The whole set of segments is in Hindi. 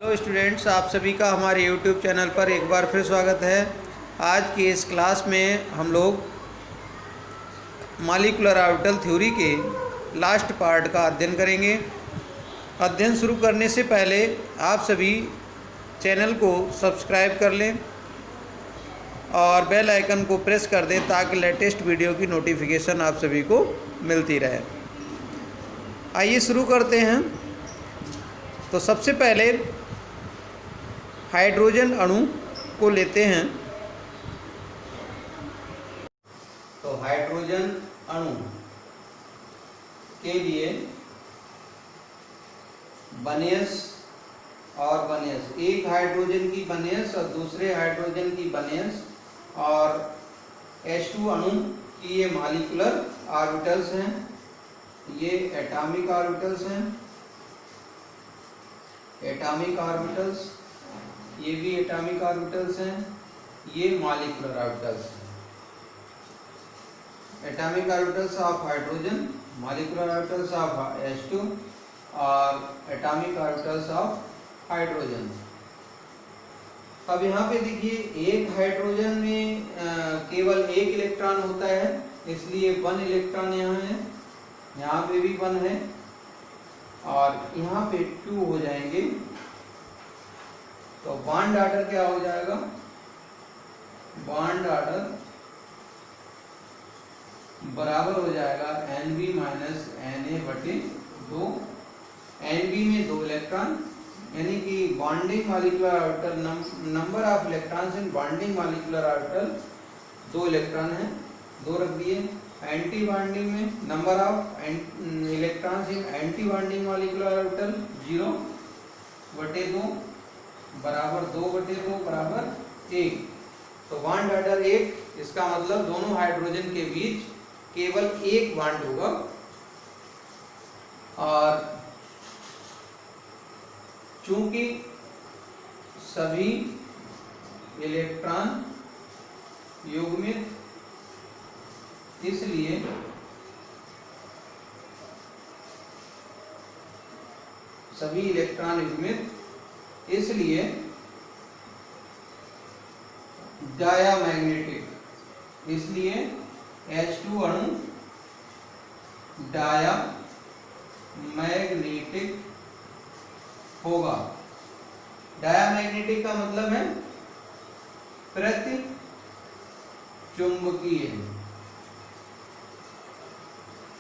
हेलो स्टूडेंट्स, आप सभी का हमारे यूट्यूब चैनल पर एक बार फिर स्वागत है। आज की इस क्लास में हम लोग मॉलिक्यूलर ऑर्बिटल थ्योरी के लास्ट पार्ट का अध्ययन करेंगे। अध्ययन शुरू करने से पहले आप सभी चैनल को सब्सक्राइब कर लें और बेल आइकन को प्रेस कर दें ताकि लेटेस्ट वीडियो की नोटिफिकेशन आप सभी को मिलती रहे। आइए शुरू करते हैं। तो सबसे पहले हाइड्रोजन अणु को लेते हैं। तो हाइड्रोजन अणु के लिए बनेस और बनेस, एक हाइड्रोजन की बनेस और दूसरे हाइड्रोजन की बनेस और H2 अणु की ये मॉलिक्यूलर ऑर्बिटल्स हैं, ये एटॉमिक ऑर्बिटल्स हैं, एटॉमिक ऑर्बिटल्स, ये भी एटॉमिक ऑर्बिटल्स हैं, ये मॉलिक्यूलर ऑर्बिटल्स हैं। Atomic orbitals of hydrogen, molecular orbitals of H2 और एटॉमिक ऑर्बिटल्स ऑफ हाइड्रोजन। अब यहाँ पे देखिए, एक हाइड्रोजन में केवल एक इलेक्ट्रॉन होता है, इसलिए 1 इलेक्ट्रॉन यहाँ है, यहाँ पे भी 1 है और यहाँ पे 2 हो जाएंगे। तो बॉन्ड ऑर्डर क्या हो जाएगा? बॉन्ड ऑर्डर बराबर हो जाएगा Nb माइनस Na/2। Nb में 2 इलेक्ट्रॉन, यानी कि bonding molecular orbital number of electrons in bonding molecular orbital 2 electron है, 2 रख दिए। एंटी बॉन्डिंग में number of electrons in anti bonding molecular orbital 0/2 बराबर 2/2 बराबर 1। तो बॉन्ड ऑर्डर 1, इसका मतलब दोनों हाइड्रोजन के बीच केवल एक बॉन्ड होगा और चूंकि सभी इलेक्ट्रॉन युग्मित, इसलिए सभी इलेक्ट्रॉन युग्मित, इसलिए डायामैग्नेटिक, इसलिए H2 अणु डायामैग्नेटिक होगा। डायामैग्नेटिक का मतलब है प्रति चुंबकीय,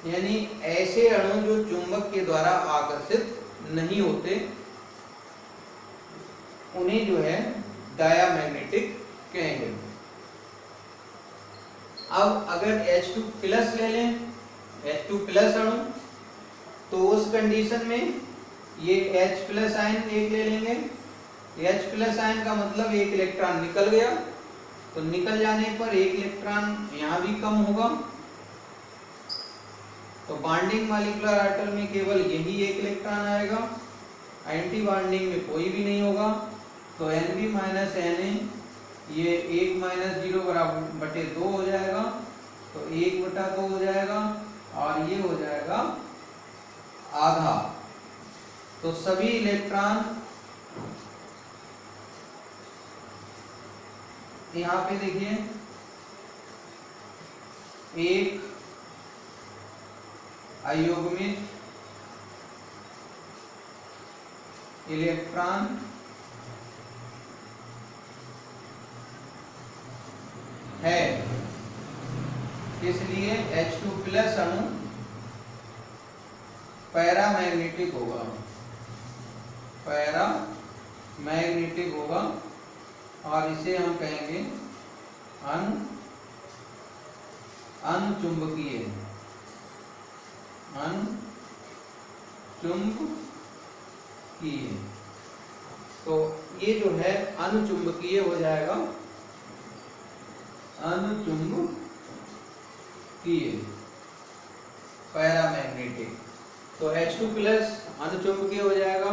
यानी ऐसे अणु जो चुंबक के द्वारा आकर्षित नहीं होते, उन्हें जो है डायामैग्नेटिक कहेंगे। अब अगर H2 प्लस ले लें, H2 प्लस अणु, तो उस कंडीशन में ये H प्लस आयन एक ले लेंगे। H प्लस आयन का मतलब एक इलेक्ट्रॉन निकल गया, तो निकल जाने पर एक इलेक्ट्रॉन यहाँ भी कम होगा। तो बॉन्डिंग मॉलिक्यूलर ऑर्बिटल में केवल यही एक इलेक्ट्रॉन आएगा, एंटी बॉन्डिंग में कोई भी नहीं होगा। तो Nb माइनस Na ये 1 माइनस 0 बराबर 2 हो जाएगा, तो 1/2 हो जाएगा और ये हो जाएगा आधा। तो सभी इलेक्ट्रॉन यहाँ पे देखिए, एक अयुग्मित इलेक्ट्रॉन है, इसलिए H2 प्लस अणु पैरामैग्नेटिक होगा, पैरामैग्नेटिक होगा और इसे हम कहेंगे अनचुंबकीय, अनचुंबकीय। तो ये जो है अनचुंबकीय हो जाएगा, अनचुंबकीय, पैरामैग्नेटिक। तो H2 प्लस अनचुंबकीय हो जाएगा।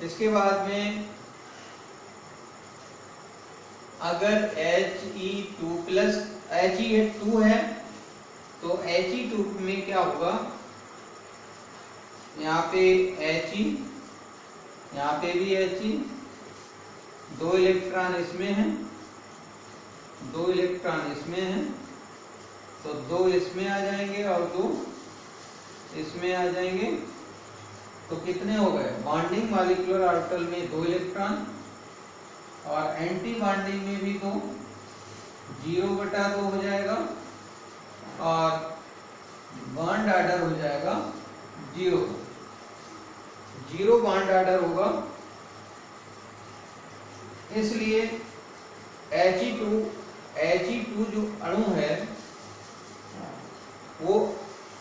इसके बाद में अगर He2 प्लस He2 है, तो He2 में क्या होगा? यहाँ पे He यहाँ पे भी He, 2 इलेक्ट्रॉन इसमें हैं, 2 इलेक्ट्रॉन इसमें हैं, तो 2 इसमें आ जाएंगे और 2 इसमें आ जाएंगे। तो कितने हो गए? बॉन्डिंग मॉलिक्यूलर ऑर्बिटल में 2 इलेक्ट्रॉन और एंटी बॉन्डिंग में भी 2, 0/2 हो जाएगा और बॉन्ड ऑर्डर हो जाएगा 0, 0 बॉन्ड ऑर्डर होगा। इसलिए He2 जो अणु है वो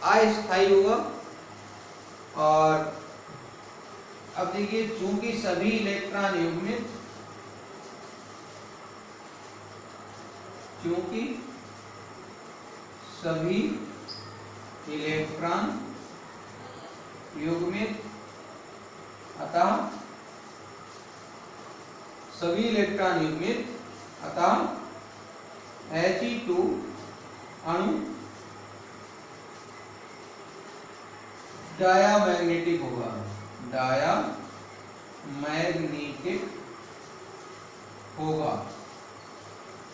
अस्थायी होगा। और अब देखिए, चूंकि सभी इलेक्ट्रॉन युग्मित, चूंकि सभी इलेक्ट्रॉन युग्मित, अतः सभी इलेक्ट्रॉन युग्मित, अतः He2 अणु डायामैग्नेटिक होगा, डायामैग्नेटिक होगा।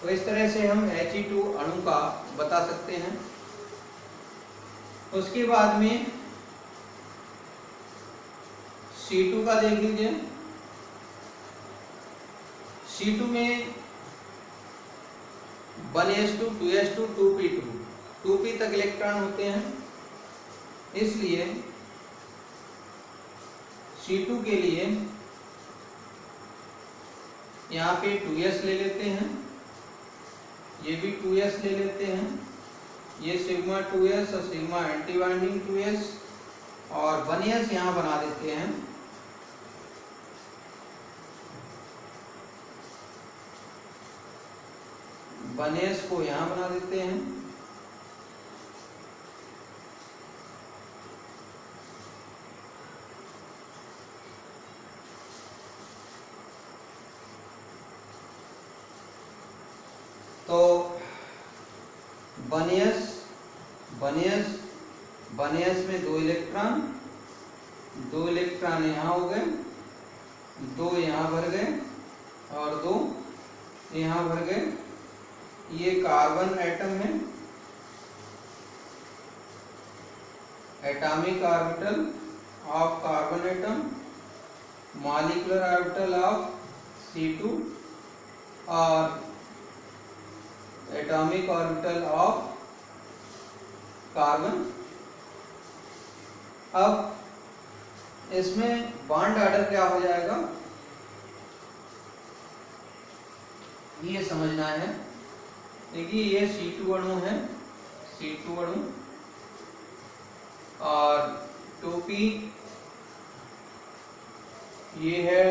तो इस तरह से हम He2 अणु का बता सकते हैं। उसके बाद में C2 का देख लीजिए। C2 में 1s2, 2s2, 2p2, 2p तक इलेक्ट्रॉन होते हैं। इसलिए C2 के लिए यहाँ पे 2s ले लेते हैं, ये भी 2s ले लेते हैं, ये सिग्मा 2s और सिग्मा एंटी बॉन्डिंग 2s और 1s यहाँ बना देते हैं। बनेस को यहाँ बना देते हैं। तो बनेस में 2 इलेक्ट्रॉन, 2 इलेक्ट्रॉन यहाँ हो गए, 2 यहाँ भर गए और 2 यहाँ भर गए। ये कार्बन एटम है, atomic orbital of carbon atom, molecular orbital of C2 और एटॉमिक ऑर्बिटल ऑफ कार्बन। अब इसमें बॉन्ड ऑर्डर क्या हो जाएगा ये समझना है। देखिए, ये C2 अणु है, C2 अणु और 2p, ये है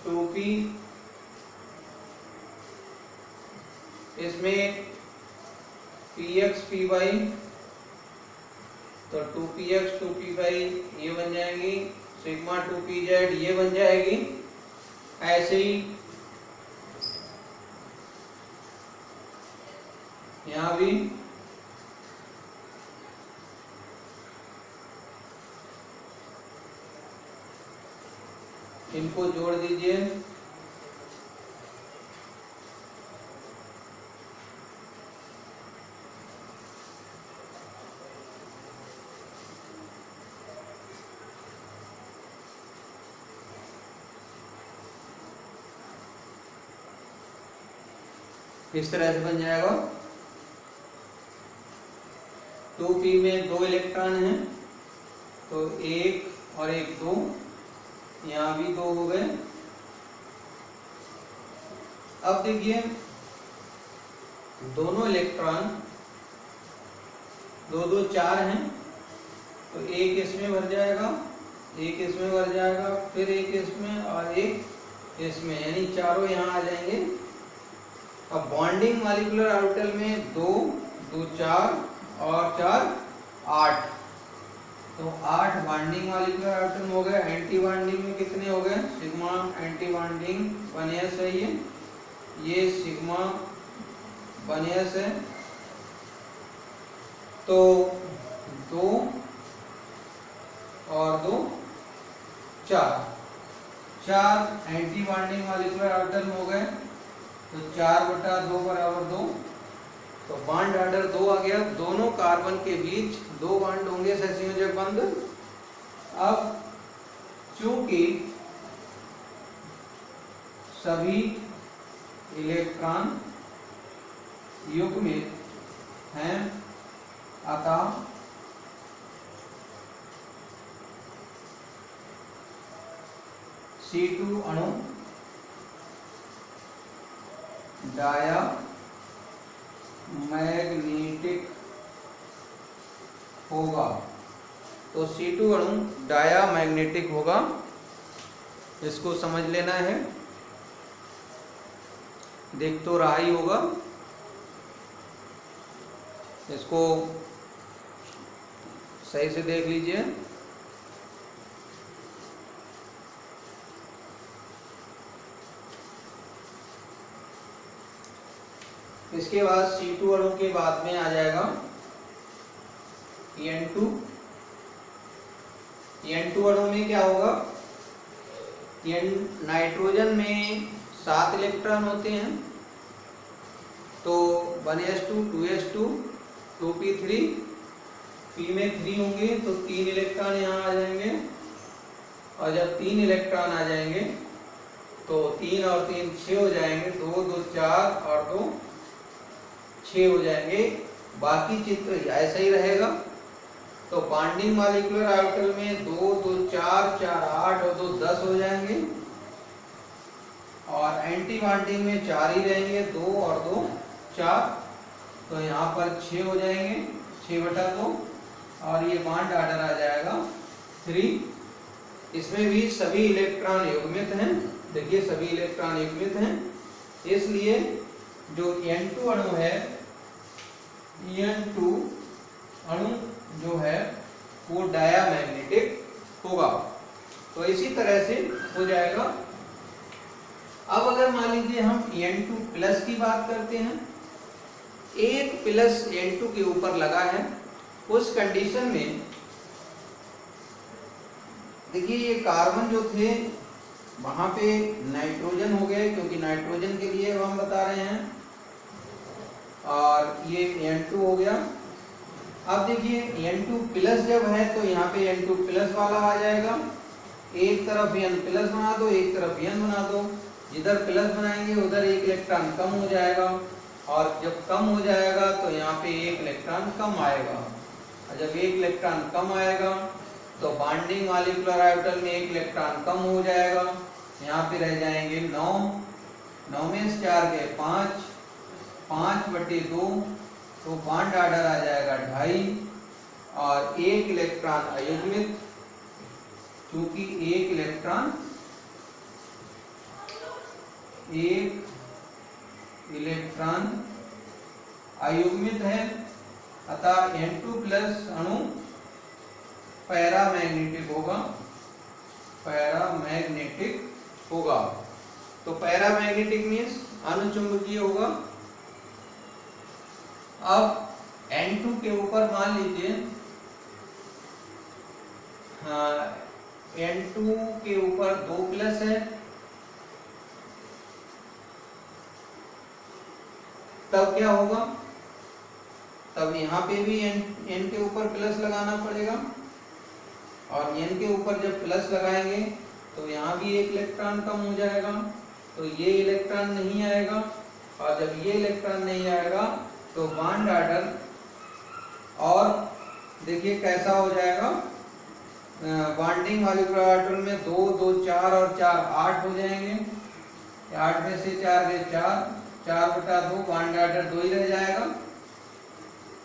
2p, इसमें px py, तो 2px 2py ये बन जाएंगी, सिग्मा 2pz ये बन जाएगी। ऐसे ही यहाँ भी इनको जोड़ दीजिए। इस तरह से बन जाएगा। 2p में 2 इलेक्ट्रॉन हैं, तो 1 और 1 2, यहाँ भी 2 हो गए। अब देखिए, दोनों इलेक्ट्रॉन 2 2 4 हैं, तो 1 इसमें भर जाएगा, 1 इसमें भर जाएगा, फिर 1 इसमें और 1 इसमें, यानी चारों यहाँ आ जाएंगे। अब बॉन्डिंग मॉलिक्यूलर ऑर्बिटल में 2 2 4 और 4 8, तो 8 बॉन्डिंग मॉलिक्यूलर ऑर्बिटल हो गए। एंटी बॉन्डिंग में कितने हो गए? सिग्मा एंटी बॉन्डिंग 1s है, ये सिग्मा 1s है। तो 2 और 2 4, 4 एंटी बॉन्डिंग मॉलिक्यूलर ऑर्बिटल हो गए, तो 4/2 बराबर 2, तो बॉन्ड ऑर्डर 2 आ गया। दोनों कार्बन के बीच 2 बॉन्ड होंगे सहसंयोजक बंध। अब चूंकि सभी इलेक्ट्रॉन युग्मित हैं, अतः C2 अणु डायामैग्नेटिक होगा। तो C2 अणु डायामैग्नेटिक होगा, इसको समझ लेना है, देख तो रहा ही होगा। इसको सही से देख लीजिए। इसके बाद C2 अणु के बाद में आ जाएगा N2। N2 अणु में क्या होगा, नाइट्रोजन में 7 इलेक्ट्रॉन होते हैं, तो 1s2 2s2 2p3, p में 3 होंगे तो 3 इलेक्ट्रॉन यहाँ आ जाएंगे, और जब 3 इलेक्ट्रॉन आ जाएंगे तो 3 और 3 6 हो जाएंगे, 2 2 4 और 2 6 हो जाएंगे। बाकी चित्र ऐसा ही रहेगा। तो बॉन्डिंग मॉलिक्यूलर ऑर्बिटल में 2 2 4 4 8 और 2 10 हो जाएंगे, और एंटी बॉन्डिंग में 4 ही रहेंगे, 2 और 2 4, तो यहाँ पर 6 हो जाएंगे, 6/2, और ये बॉन्ड ऑर्डर आ जाएगा 3। इसमें भी सभी इलेक्ट्रॉन युग्मित हैं, देखिए सभी इलेक्ट्रॉन युग्मित हैं, इसलिए जो N2 अणु है, N2 अणु जो है वो डायामैग्नेटिक होगा। तो इसी तरह से हो जाएगा। अब अगर मान लीजिए हम N2 प्लस की बात करते हैं, एक प्लस N2 के ऊपर लगा है, उस कंडीशन में देखिए ये कार्बन जो थे वहां पे नाइट्रोजन हो गए, क्योंकि नाइट्रोजन के लिए हम बता रहे हैं, और ये N2 हो गया। अब देखिए N2 प्लस जब है तो यहाँ पे N2 प्लस वाला आ जाएगा, एक तरफ N प्लस बना दो, एक तरफ N बना दो, जिधर प्लस बनाएंगे उधर एक इलेक्ट्रॉन कम हो जाएगा, और जब कम हो जाएगा तो यहाँ पे एक इलेक्ट्रॉन कम आएगा, और जब एक इलेक्ट्रॉन कम आएगा तो बॉन्डिंग मॉलिक्यूलर ऑर्बिटल में एक इलेक्ट्रॉन कम हो जाएगा, यहाँ पे रह जाएंगे 9, 9 में 4 गए 5, 5/2, तो बॉन्ड ऑर्डर आ जाएगा 2.5, और एक इलेक्ट्रॉन अयुग्मित, क्योंकि एक इलेक्ट्रॉन अयुग्मित है, अतः N2 प्लस अणु पैरामैग्नेटिक होगा, पैरामैग्नेटिक होगा। तो पैरामैग्नेटिक मीन्स अनुचुंबकीय होगा। अब N2 के ऊपर मान लीजिए, N2 के ऊपर 2 प्लस है, तब क्या होगा, तब यहाँ पे भी N के ऊपर प्लस लगाना पड़ेगा, और N के ऊपर जब प्लस लगाएंगे तो यहाँ भी एक इलेक्ट्रॉन कम हो जाएगा, तो ये इलेक्ट्रॉन नहीं आएगा, और जब ये इलेक्ट्रॉन नहीं आएगा तो बॉन्ड ऑर्डर, और देखिए कैसा हो जाएगा, बॉन्डिंग मॉलिक्यूलर ऑर्बिटल में 2 2 4 और 4 8 हो जाएंगे, 8 में से 4 गए 4, 4/2, बॉन्ड ऑर्डर 2 ही रह जाएगा।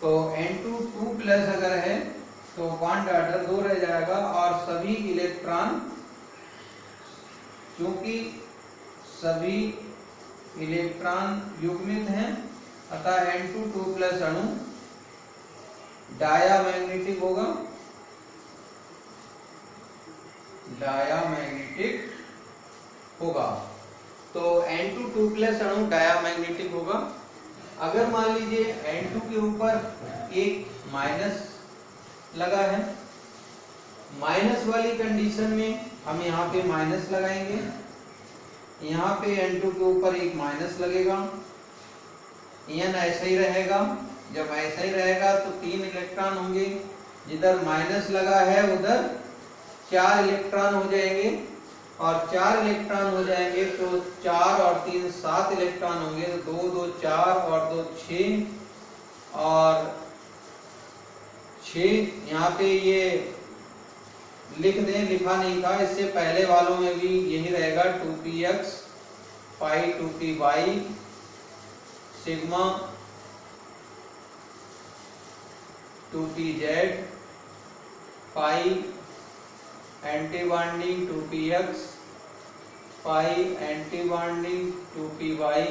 तो N2 2 प्लस अगर है तो बॉन्ड ऑर्डर 2 रह जाएगा, और सभी इलेक्ट्रॉन, चूंकि सभी इलेक्ट्रॉन युग्मित हैं, अतः N2 2 प्लस अणु डायामैग्नेटिक होगा, डायामैग्नेटिक होगा। तो N2 2 प्लस अणु डायामैग्नेटिक होगा। अगर मान लीजिए N2 के ऊपर एक माइनस लगा है, माइनस वाली कंडीशन में हम यहाँ पे माइनस लगाएंगे, यहाँ पे N2 के ऊपर एक माइनस लगेगा, N ऐसा ही रहेगा। जब ऐसा ही रहेगा तो 3 इलेक्ट्रॉन होंगे, जिधर माइनस लगा है उधर 4 इलेक्ट्रॉन हो जाएंगे, और 4 इलेक्ट्रॉन हो जाएंगे तो 4 और 3 7 इलेक्ट्रॉन होंगे, तो 2 2 4 और 2 6 और 6। यहाँ पे ये लिख दें, लिखा नहीं था, इससे पहले वालों में भी यही रहेगा 2px pi 2py sigma 2pz pi anti bonding 2px pi anti bonding 2py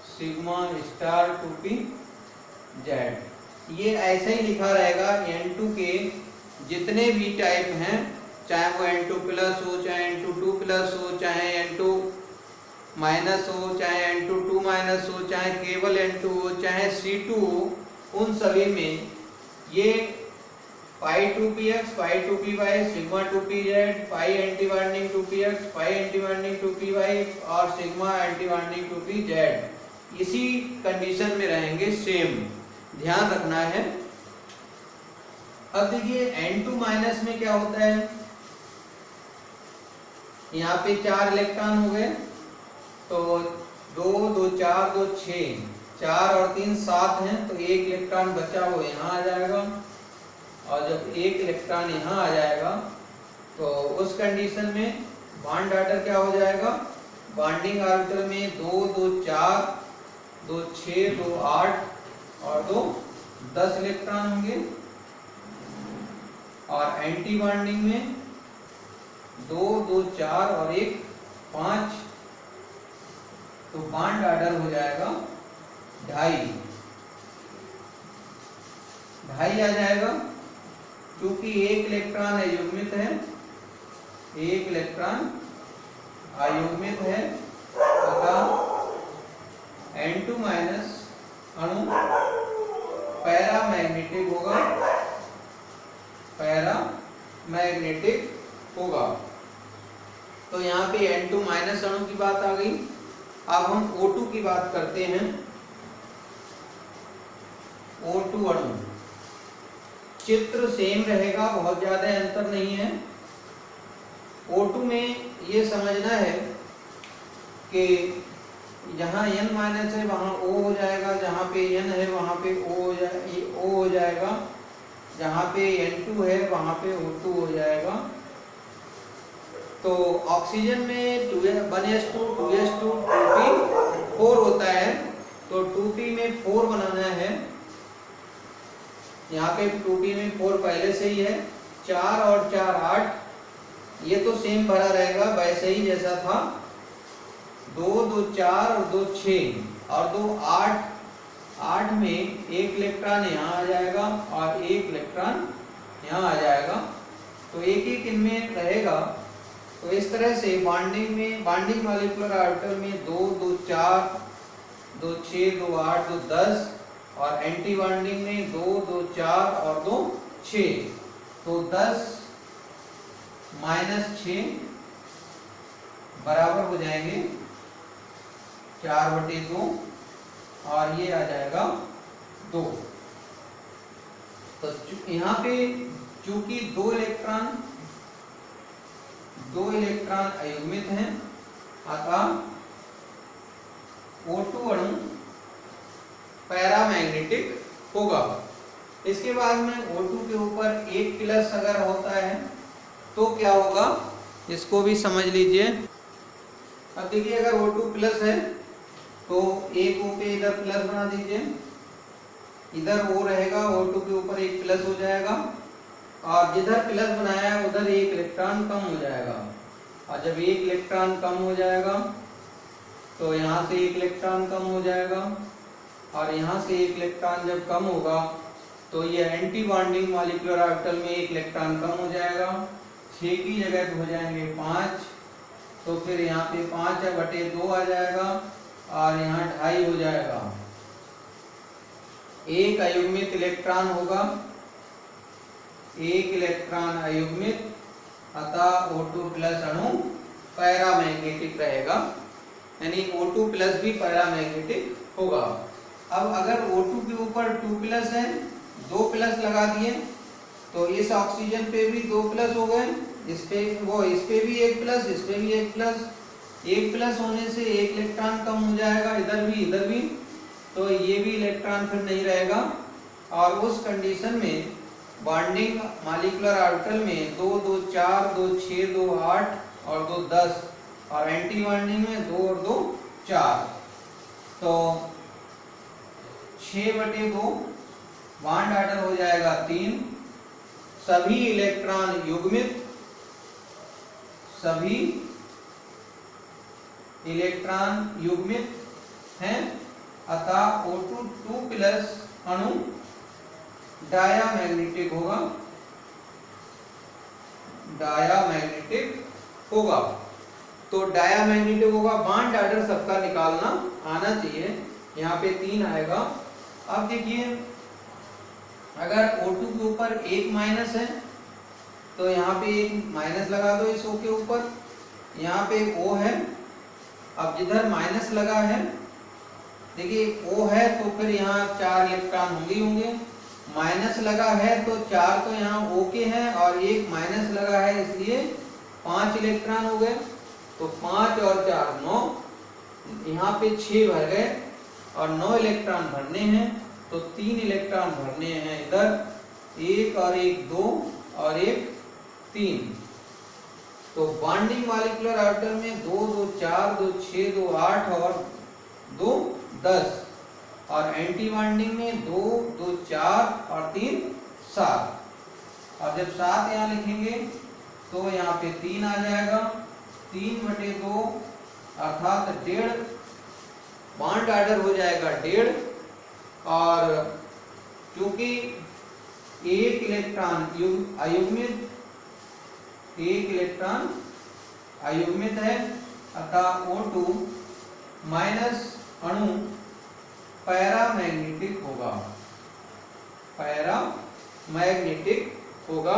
sigma star 2pz। ये ऐसे ही लिखा रहेगा। N2 के जितने भी टाइप हैं, चाहे वो N2 प्लस हो, चाहे N2 2 प्लस हो, चाहे N2 माइनस हो, चाहे N2 2 माइनस हो, चाहे केवल N2 हो, चाहे C2 हो, उन सभी में ये पाई 2px pi 2py sigma 2pz pi anti bonding 2px pi anti bonding 2py और सिग्मा एंटी बॉन्डिंग 2pz इसी कंडीशन में रहेंगे, सेम ध्यान रखना है। अब देखिए N2 माइनस में क्या होता है, यहाँ पे 4 इलेक्ट्रॉन हो गए, तो 2 2 4 2 6, 4 और 3 7 हैं, तो 1 इलेक्ट्रॉन बचा वो यहाँ आ जाएगा, और जब 1 इलेक्ट्रॉन यहाँ आ जाएगा तो उस कंडीशन में बॉन्ड ऑर्डर क्या हो जाएगा, बॉन्डिंग ऑर्बिटल में 2 2 4 2 6 2 8 और 2 10 इलेक्ट्रॉन होंगे, और एंटी बॉन्डिंग में 2 2 4 और 1 5, तो बॉन्ड ऑर्डर हो जाएगा 2.5 आ जाएगा, क्योंकि 1 इलेक्ट्रॉन अयुग्मित है, 1 इलेक्ट्रॉन अयुग्मित है, तथा N2 माइनस अणु पैरामैग्नेटिक होगा, पैरामैग्नेटिक होगा। तो यहाँ पे N2 माइनस अणु की बात आ गई। अब हम O2 की बात करते हैं। O2 अणु चित्र सेम रहेगा, बहुत ज्यादा अंतर नहीं है। O2 में ये समझना है कि जहाँ N माइनस है वहाँ O हो जाएगा, जहाँ पे N है वहाँ पे O हो जाएगा, जहाँ पे N2 है वहाँ पे O2 हो जाएगा। तो ऑक्सीजन में 1s2 2s2 2p 4 होता है, तो 2p में 4 बनाना है। यहाँ पे 2p में 4 पहले से ही है, 4 और 4 8, ये तो सेम भरा रहेगा वैसे ही जैसा था, 2 2 4 और 2 6 और 2 8, 8 में 1 इलेक्ट्रॉन यहाँ आ जाएगा और 1 इलेक्ट्रॉन यहाँ आ जाएगा, तो एक एक इनमें रहेगा। तो इस तरह से बॉन्डिंग मॉलिक्यूलर ऑर्बिटल में 2 2 4 2 6 2 8 2 10, और एंटी बॉन्डिंग में 2 2 4 और 2 6, तो 10 माइनस 6 बराबर हो जाएंगे 4/2, और ये आ जाएगा 2। तो यहाँ पे चूंकि 2 इलेक्ट्रॉन अयुग्मित हैं, अतः O2 अणु पैरामैग्नेटिक होगा। इसके बाद में O2 के ऊपर 1 प्लस अगर होता है तो क्या होगा, इसको भी समझ लीजिए। अब देखिए अगर O2 प्लस है तो एक O पे इधर प्लस बना दीजिए, इधर O रहेगा, O2 के ऊपर 1 प्लस हो जाएगा, और जिधर प्लस बनाया है उधर 1 इलेक्ट्रॉन कम हो जाएगा, और जब 1 इलेक्ट्रॉन कम हो जाएगा तो यहाँ से 1 इलेक्ट्रॉन कम हो जाएगा, और यहाँ से 1 इलेक्ट्रॉन जब कम होगा तो ये एंटी बॉन्डिंग मॉलिक्यूलर ऑर्बिटल में 1 इलेक्ट्रॉन कम हो जाएगा, 6 की जगह हो जाएंगे 5, तो फिर यहाँ पे 5/2 आ जाएगा, और यहाँ 2.5 हो जाएगा। एक अयुग्मित इलेक्ट्रॉन होगा, 1 इलेक्ट्रॉन अयुग्मित, अतः O2 प्लस अणु पैरामैग्नेटिक रहेगा, यानी O2 प्लस भी पैरामैग्नेटिक होगा। अब अगर O2 के ऊपर 2 प्लस है, 2 प्लस लगा दिए तो इस ऑक्सीजन पे भी 2 प्लस हो गए, इस पे भी 1 प्लस, इस पे भी 1 प्लस। 1 प्लस होने से 1 इलेक्ट्रॉन कम हो जाएगा, इधर भी, तो ये भी इलेक्ट्रॉन फिर नहीं रहेगा। और उस कंडीशन में बॉन्डिंग मॉलिक्यूलर ऑर्बिटल में 2 2 4 2 6 2 8 और 2 10, और एंटी बॉन्डिंग में 2 और 2 4, तो 6/2 बॉन्ड ऑर्डर हो जाएगा 3। सभी इलेक्ट्रॉन युग्मित हैं, अतः O2 2 प्लस अणु डायामैग्नेटिक होगा। तो डायामैग्नेटिक होगा, बॉन्ड ऑर्डर सबका निकालना आना चाहिए। यहाँ पे 3 आएगा। अब देखिए, अगर O2 के ऊपर 1 माइनस है तो यहाँ पे 1 माइनस लगा दो इस O के ऊपर। यहाँ पे O है, अब जिधर माइनस लगा है, देखिए O है तो फिर यहाँ 4 इलेक्ट्रॉन होंगे। माइनस लगा है तो 4 तो यहाँ O के हैं और 1 माइनस लगा है, इसलिए 5 इलेक्ट्रॉन हो गए। तो 5 और 4 9, यहाँ पे 6 भर गए और 9 इलेक्ट्रॉन भरने हैं, तो 3 इलेक्ट्रॉन भरने हैं इधर, 1 और 1 2 और 1 3। तो बॉन्डिंग मॉलिक्यूलर ऑर्बिटल में 2 2 4 2 6 2 8 और 2 10, और एंटी बॉन्डिंग में 2 2 4 और 3 7। और जब 7 यहाँ लिखेंगे तो यहाँ पे 3 आ जाएगा, 3/2 अर्थात 1.5, बॉन्ड ऑर्डर हो जाएगा 1.5। और क्योंकि एक इलेक्ट्रॉन अयुग्मित है, अतः O2 माइनस अणु पैरामैग्नेटिक होगा।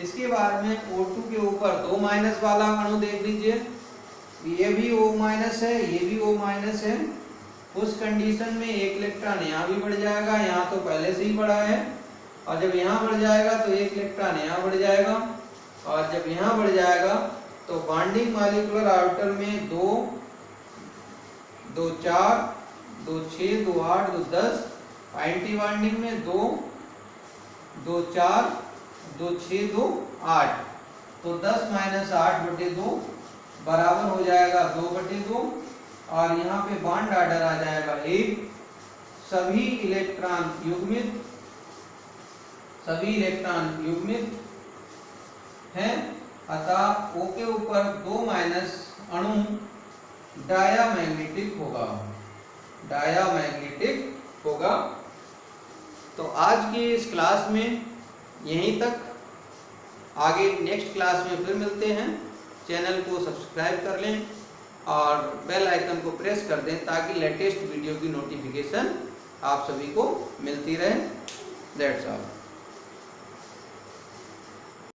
इसके बाद में O2 के ऊपर 2 माइनस वाला अणु देख लीजिए, ये भी O माइनस है, ये भी O माइनस है। उस कंडीशन में 1 इलेक्ट्रॉन यहाँ भी बढ़ जाएगा, यहाँ तो पहले से ही बढ़ा है, और जब यहाँ बढ़ जाएगा तो 1 इलेक्ट्रॉन यहाँ बढ़ जाएगा, और जब यहाँ बढ़ जाएगा तो बॉन्डिंग मॉलिक्यूलर ऑर्बिटल में 2 2 4 2 6 2 8 2 10, एंटी बॉन्डिंग में 2 2 4 2 6 2 8, तो 10 - 8/2 बराबर हो जाएगा 2/2, और यहाँ पे बॉन्ड ऑर्डर आ जाएगा 1। सभी इलेक्ट्रॉन युग्मित हैं, अतः O के ऊपर 2 माइनस अणु डायामैग्नेटिक होगा। तो आज की इस क्लास में यहीं तक, आगे नेक्स्ट क्लास में फिर मिलते हैं। चैनल को सब्सक्राइब कर लें और बेल आइकन को प्रेस कर दें ताकि लेटेस्ट वीडियो की नोटिफिकेशन आप सभी को मिलती रहे। That's all.